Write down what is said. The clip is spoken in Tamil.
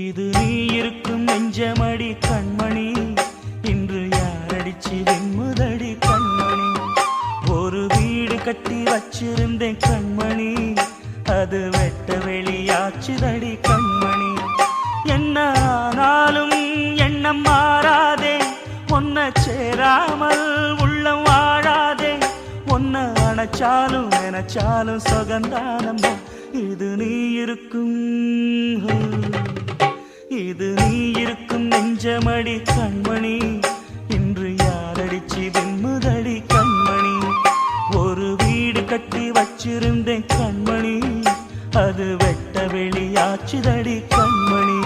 இது நீ இருக்கும் நெஞ்சமடி கண்மணி, இன்று யாரடிச்சு வெண்முதடி கண்மணி. ஒரு வீடு கட்டி வச்சிருந்தேன் கண்மணி, அது வெட்ட வெளியாச்சுதடி கண்மணி. என்ன ஆனாலும் எண்ணம் மாறாதே, ஒன்ன சேராமல் உள்ளம் வாழாதே. ஒன்ன அணைச்சாலும் நினைச்சாலும் சுகந்தானம்மா. இது நீ இருக்கும், இது நீ இருக்கும் நெஞ்சமடி கண்மணி, இன்று யாரடிச்சு வெண்முதடி கண்மணி. ஒரு வீடு கட்டி வச்சிருந்தேன் கண்மணி, அது வெட்ட வெளியாச்சுதடி கண்மணி.